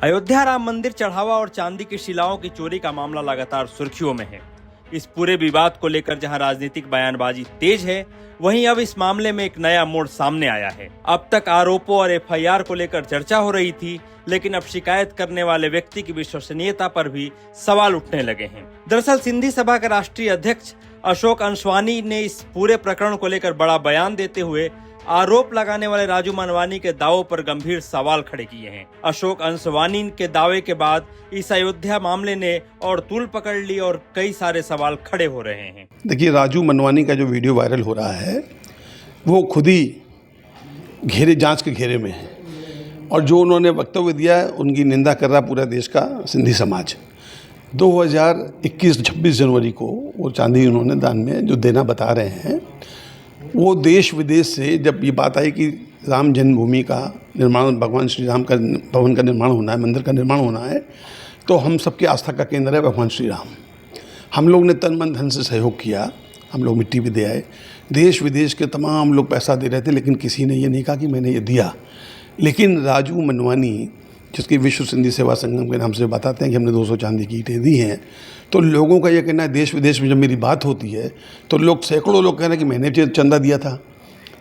अयोध्या राम मंदिर चढ़ावा और चांदी की शिलाओं की चोरी का मामला लगातार सुर्खियों में है। इस पूरे विवाद को लेकर जहां राजनीतिक बयानबाजी तेज है, वहीं अब इस मामले में एक नया मोड़ सामने आया है। अब तक आरोपों और एफआईआर को लेकर चर्चा हो रही थी, लेकिन अब शिकायत करने वाले व्यक्ति की विश्वसनीयता पर भी सवाल उठने लगे हैं। दरअसल सिंधी सभा के राष्ट्रीय अध्यक्ष अशोक अंसवानी ने इस पूरे प्रकरण को लेकर बड़ा बयान देते हुए आरोप लगाने वाले राजू मनवानी के दावों पर गंभीर सवाल खड़े किए हैं। अशोक अंसवानी के दावे के बाद इस अयोध्या मामले ने और तूल पकड़ ली और कई सारे सवाल खड़े हो रहे हैं। देखिए, राजू मनवानी का जो वीडियो वायरल हो रहा है वो खुद ही जांच के घेरे में है, और जो उन्होंने वक्तव्य दिया है उनकी निंदा कर रहा पूरा देश का सिंधी समाज। 2021-26 जनवरी को वो चांदी उन्होंने दान में जो देना बता रहे हैं, वो देश विदेश से जब ये बात आई कि राम जन्मभूमि का निर्माण, भगवान श्री राम का भवन का निर्माण होना है, मंदिर का निर्माण होना है, तो हम सबकी आस्था का केंद्र है भगवान श्री राम। हम लोग ने तन मन धन से सहयोग किया, हम लोग मिट्टी भी दे आए, देश विदेश के तमाम लोग पैसा दे रहे थे, लेकिन किसी ने ये नहीं कहा कि मैंने ये दिया। लेकिन राजू मनवानी, जिसकी विश्व सिंधी सेवा संगम के नाम से बताते हैं कि हमने 200 चांदी की ईंटें दी हैं, तो लोगों का ये कहना है, देश विदेश में जब मेरी बात होती है तो लोग, सैकड़ों लोग कह रहे हैं कि मैंने चंदा दिया था।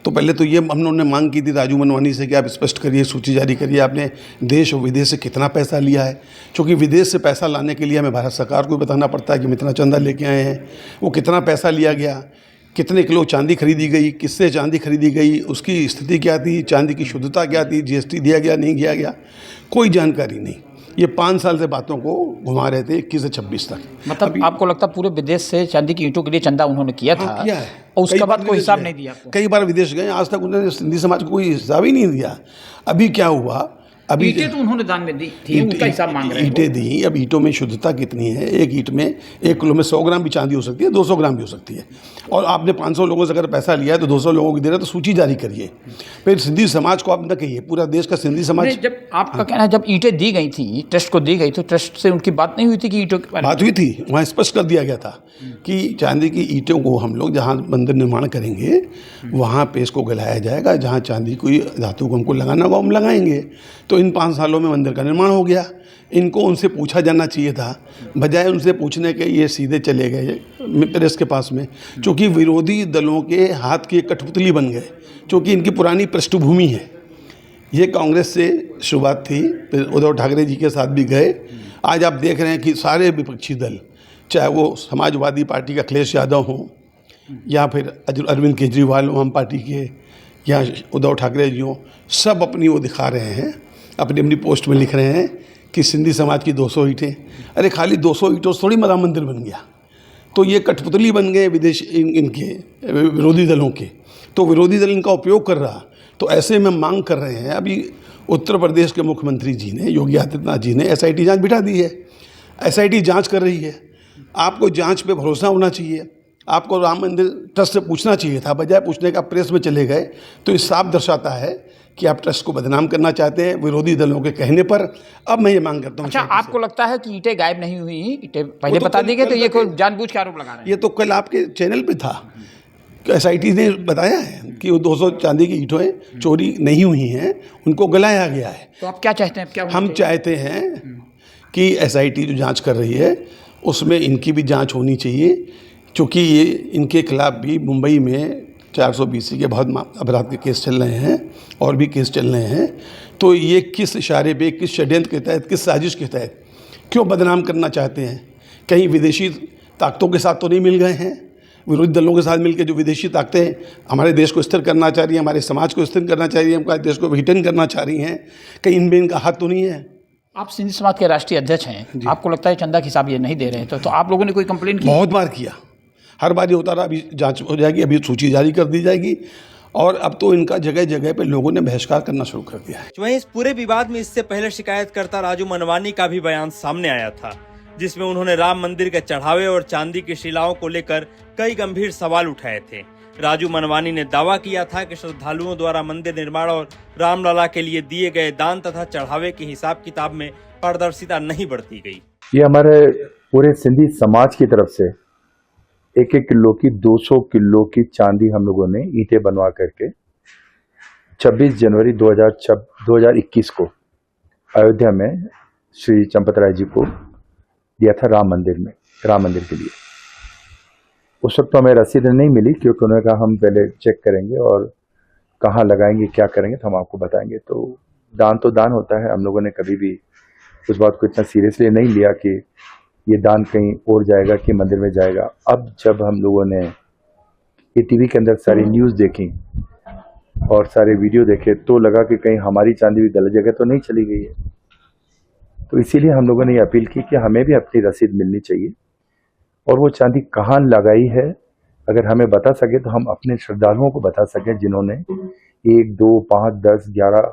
तो पहले तो ये हम लोगों ने मांग की थी राजू मनवानी से कि आप स्पष्ट करिए, सूची जारी करिए, आपने देश और विदेश से कितना पैसा लिया है। क्योंकि विदेश से पैसा लाने के लिए हमें भारत सरकार को बताना पड़ता है कि हम इतना चंदा लेके आए हैं, वो कितना पैसा लिया गया, कितने किलो चांदी खरीदी गई, किससे चांदी खरीदी गई, उसकी स्थिति क्या थी, चांदी की शुद्धता क्या थी, जीएसटी दिया गया नहीं दिया गया, कोई जानकारी नहीं। ये 5 साल से बातों को घुमा रहे थे 21 से 26 तक। मतलब आपको लगता है पूरे विदेश से चांदी की ईंटों के लिए चंदा उन्होंने किया था? किया है, और उसके बाद कोई हिसाब नहीं दिया आपको? कई बार विदेश गए, आज तक उन्होंने सिंधी समाज को कोई हिसाब ही नहीं दिया। अभी क्या हुआ, अभी ईंटें तो उन्होंने दान में दी थी, उनका हिसाब मांग रहे हैं। ईंटें दी, अब ईंटों में शुद्धता कितनी है, एक ईंट में 1 किलो में 100 ग्राम भी चांदी हो सकती है, 200 ग्राम भी हो सकती है। और आपने 500 लोगों से अगर पैसा लिया है तो 200 लोगों को दे रहे तो सूची जारी करिए। फिर सिंधी समाज को आप न कहिए, पूरा देश का सिंधी समाज। जब आपका कहना है जब ईंटें दी गई थी, ट्रस्ट को दी गई, तो ट्रस्ट से उनकी बात नहीं हुई थी कि ईंटों की बात हुई थी, वहाँ स्पष्ट कर दिया गया था कि चांदी की ईंटों को हम लोग जहाँ मंदिर निर्माण करेंगे वहाँ पे इसको गलाया जाएगा, जहाँ चांदी कोई धातु को हमको लगाना होगा हम लगाएंगे। तो इन 5 सालों में मंदिर का निर्माण हो गया। इनको उनसे पूछा जाना चाहिए था, बजाय उनसे पूछने के ये सीधे चले गए प्रेस के पास में, क्योंकि विरोधी दलों के हाथ की कठपुतली बन गए, क्योंकि इनकी पुरानी पृष्ठभूमि है। ये कांग्रेस से शुरुआत थी, फिर उद्धव ठाकरे जी के साथ भी गए। आज आप देख रहे हैं कि सारे विपक्षी दल, चाहे वो समाजवादी पार्टी का अखिलेश यादव हों, या फिर अरविंद केजरीवाल हों आम पार्टी के, या उद्धव ठाकरे जी हों, सब अपनी वो दिखा रहे हैं, अपनी अपनी पोस्ट में लिख रहे हैं कि सिंधी समाज की 200 ईंटें। अरे खाली 200 ईंटों से थोड़ी राम मंदिर बन गया, तो ये कठपुतली बन गए विदेश इनके विरोधी दलों के, तो विरोधी दल इनका उपयोग कर रहा। तो ऐसे में मांग कर रहे हैं, अभी उत्तर प्रदेश के मुख्यमंत्री जी ने, योगी आदित्यनाथ जी ने SIT जांच बिठा दी है। SIT जांच कर रही है। आपको जांच पे भरोसा होना चाहिए, आपको राम मंदिर ट्रस्ट से पूछना चाहिए था, बजाय पूछने का प्रेस में चले गए। तो ये साफ दर्शाता है कि आप ट्रस्ट को बदनाम करना चाहते हैं विरोधी दलों के कहने पर। अब मैं ये मांग करता हूँ। अच्छा, आपको लगता है कि ईंटें गायब नहीं हुई, ईंटें पहले बता दी गई, तो ये कोई जानबूझ के आरोप लगा रहे हैं? ये तो कल आपके चैनल पे था, SIT ने बताया है कि वो 200 चांदी की ईंटें चोरी नहीं हुई हैं, उनको गलाया गया है। तो आप क्या चाहते हैं? क्या हम चाहते हैं कि SIT जो जांच कर रही है उसमें इनकी भी जांच होनी चाहिए, क्योंकि ये इनके खिलाफ भी मुंबई में 420 के बहुत अपराध के केस चल रहे हैं, और भी केस चल रहे हैं। तो ये किस इशारे पे, किस षड्यंत्र के तहत, किस साजिश के तहत क्यों बदनाम करना चाहते हैं? कहीं विदेशी ताकतों के साथ तो नहीं मिल गए हैं? विरोधी दलों के साथ मिलकर जो विदेशी ताकतें हमारे देश को स्थिर करना चाह रही हैं, हमारे समाज को स्थिर करना चाह रही हैं, हमारे देश को विघटन करना चाह रही हैं, कहीं इनमें इनका हाथ तो नहीं है? आप सिंधी समाज के राष्ट्रीय अध्यक्ष हैं, आपको लगता है चंदा के हिसाब ये नहीं दे रहे हैं, तो आप लोगों ने कोई कंप्लेंट की? बहुत बार किया, हर बार ये होता रहा। अभी जांच हो जाएगी, अभी सूची जारी कर दी जाएगी, और अब तो इनका जगह जगह पे लोगों ने बहिष्कार करना शुरू कर दिया है। वहीं इस पूरे विवाद में इससे पहले शिकायतकर्ता राजू मनवानी का भी बयान सामने आया था, जिसमें उन्होंने राम मंदिर के चढ़ावे और चांदी की शिलाओं को लेकर कई गंभीर सवाल उठाए थे। राजू मनवानी ने दावा किया था कि श्रद्धालुओं द्वारा मंदिर निर्माण और रामलला के लिए दिए गए दान तथा चढ़ावे की हिसाब किताब में पारदर्शिता नहीं बरती गई। ये हमारे पूरे सिंधी समाज की तरफ से 1-1 किलो की 200 किलो की चांदी हम लोगों ने ईंटें बनवा करके 26 जनवरी 2021 को अयोध्या में श्री चंपत राय जी को दिया था राम मंदिर के लिए। उस वक्त तो हमें रसीद नहीं मिली, क्योंकि उन्होंने कहा हम पहले चेक करेंगे और कहाँ लगाएंगे, क्या करेंगे तो हम आपको बताएंगे। तो दान होता है। हम लोगों ने कभी भी उस बात को इतना सीरियसली नहीं लिया कि ये दान कहीं और जाएगा कि मंदिर में जाएगा। अब जब हम लोगों ने ये टीवी के अंदर सारी न्यूज़ देखी और सारे वीडियो देखे, तो लगा कि कहीं हमारी चांदी भी गलत जगह तो नहीं चली गई है। तो इसीलिए हम लोगों ने ये अपील की कि हमें भी अपनी रसीद मिलनी चाहिए, और वो चांदी कहाँ लगाई है अगर हमें बता सके तो हम अपने श्रद्धालुओं को बता सकें जिन्होंने 1, 2, 5, 10, 11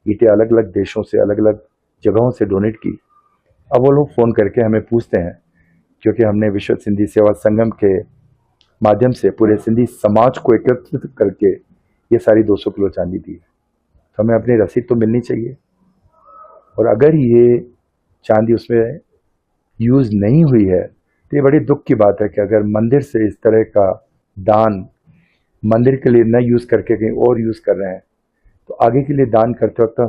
ईंटें अलग अलग देशों से, अलग अलग जगहों से डोनेट की। अब वो लोग फ़ोन करके हमें पूछते हैं, क्योंकि हमने विश्व सिंधी सेवा संगम के माध्यम से पूरे सिंधी समाज को एकत्रित करके ये सारी 200 किलो चांदी दी है, तो हमें अपनी रसीद तो मिलनी चाहिए। और अगर ये चांदी उसमें यूज़ नहीं हुई है तो ये बड़ी दुख की बात है कि अगर मंदिर से इस तरह का दान मंदिर के लिए न यूज़ करके कहीं और यूज़ कर रहे हैं, तो आगे के लिए दान करते वक्त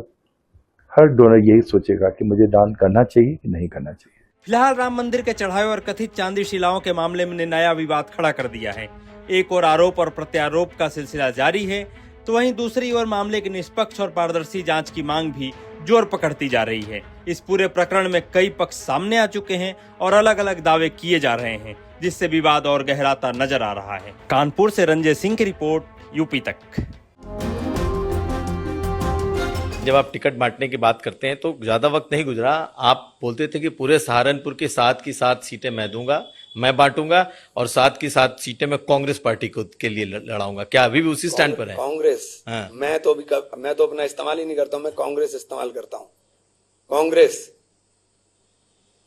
हर डोनर यही सोचेगा कि मुझे दान करना चाहिए कि नहीं करना चाहिए। फिलहाल राम मंदिर के चढ़ावे और कथित चांदी शिलाओं के मामले में नया विवाद खड़ा कर दिया है। एक और आरोप और प्रत्यारोप का सिलसिला जारी है, तो वहीं दूसरी ओर मामले की निष्पक्ष और पारदर्शी जांच की मांग भी जोर पकड़ती जा रही है। इस पूरे प्रकरण में कई पक्ष सामने आ चुके हैं और अलग अलग दावे किए जा रहे हैं, जिससे विवाद और गहराता नजर आ रहा है। कानपुर से रंजय सिंह की रिपोर्ट, यूपी तक। जब आप टिकट बांटने की बात करते हैं तो ज्यादा वक्त नहीं गुजरा, आप बोलते थे कि पूरे सहारनपुर की 7 की 7 सीटें मैं दूंगा, मैं बांटूंगा, और 7 की 7 सीटें मैं कांग्रेस पार्टी को के लिए लड़ाऊंगा। क्या अभी भी उसी स्टैंड पर है? कांग्रेस? हाँ। मैं तो अपना इस्तेमाल ही नहीं करता हूं, मैं कांग्रेस इस्तेमाल करता हूं। कांग्रेस,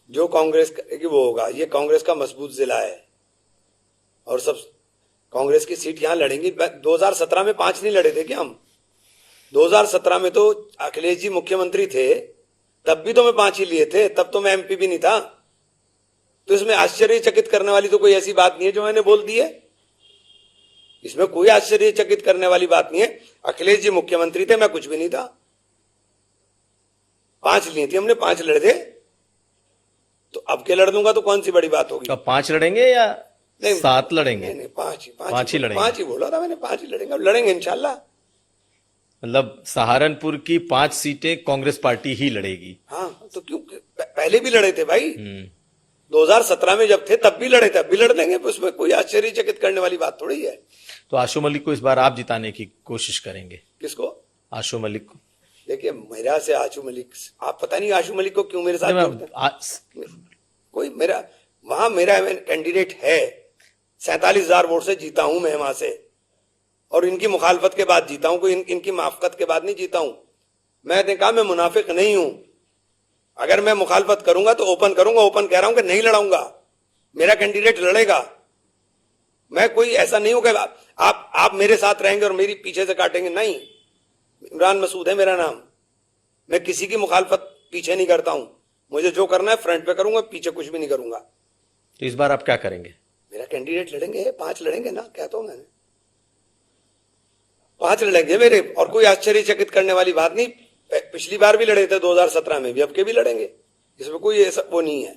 जो कांग्रेस की वो होगा। ये कांग्रेस का मजबूत जिला है और सब कांग्रेस की सीट यहां लड़ेंगी। 2017 में 5 नहीं लड़े थे क्या हम? 2017 में तो अखिलेश जी मुख्यमंत्री थे, तब भी तो मैं 5 ही लिए थे, तब तो मैं एमपी भी नहीं था। तो इसमें आश्चर्यचकित करने वाली तो कोई ऐसी बात नहीं है जो मैंने बोल दी है। इसमें कोई आश्चर्यचकित करने वाली बात नहीं है। अखिलेश जी मुख्यमंत्री थे, मैं कुछ भी नहीं था। 5 लिए थी हमने, 5 लड़े थे, तो अब के लड़ दूंगा तो कौन सी बड़ी बात होगी? तो 5 लड़ेंगे या 7 लड़ेंगे? नहीं, 5 ही लड़ेंगे। 5 ही बोला था मैंने, 5 ही लड़ेंगे। अब लड़ेंगे इंशाल्लाह। मतलब सहारनपुर की 5 सीटें कांग्रेस पार्टी ही लड़ेगी। हाँ, तो क्यों? पहले भी लड़े थे भाई। 2017 में जब थे तब भी लड़े थे, अब भी लड़ देंगे। उसमें कोई आश्चर्यचकित करने वाली बात थोड़ी है। तो आशु मलिक को इस बार आप जिताने की कोशिश करेंगे? किसको? आशु मलिक को। देखिए, मेरा से आशु मलिक, आप पता नहीं आशु मलिक को क्यों मेरे साथ जोड़ते हैं। कोई मेरा कैंडिडेट है। 47,000 वोट से जीता हूं मैं वहां से, और इनकी मुखालफत के बाद जीता हूं। कोई इनकी माफकत के बाद नहीं जीता हूं। मैंने कहा मैं मुनाफिक नहीं हूं। अगर मैं मुखालफत करूंगा तो ओपन करूंगा। ओपन कह रहा हूं कि नहीं लड़ाऊंगा, मेरा कैंडिडेट लड़ेगा। मैं कोई ऐसा नहीं हूं कि आप मेरे साथ रहेंगे और मेरी पीछे से काटेंगे। नहीं, इमरान मसूद है मेरा नाम। मैं किसी की मुखालफत पीछे नहीं करता हूं। मुझे जो करना है फ्रंट पे करूंगा, पीछे कुछ भी नहीं करूंगा। तो इस बार आप क्या करेंगे? मेरा कैंडिडेट लड़ेंगे, 5 लड़ेंगे ना, कहता हूं मैंने। 5 लड़ेंगे मेरे, और कोई आश्चर्यचकित करने वाली बात नहीं। पिछली बार भी लड़े थे 2017 में भी, अब के भी लड़ेंगे। इसमें कोई ऐसा वो नहीं है।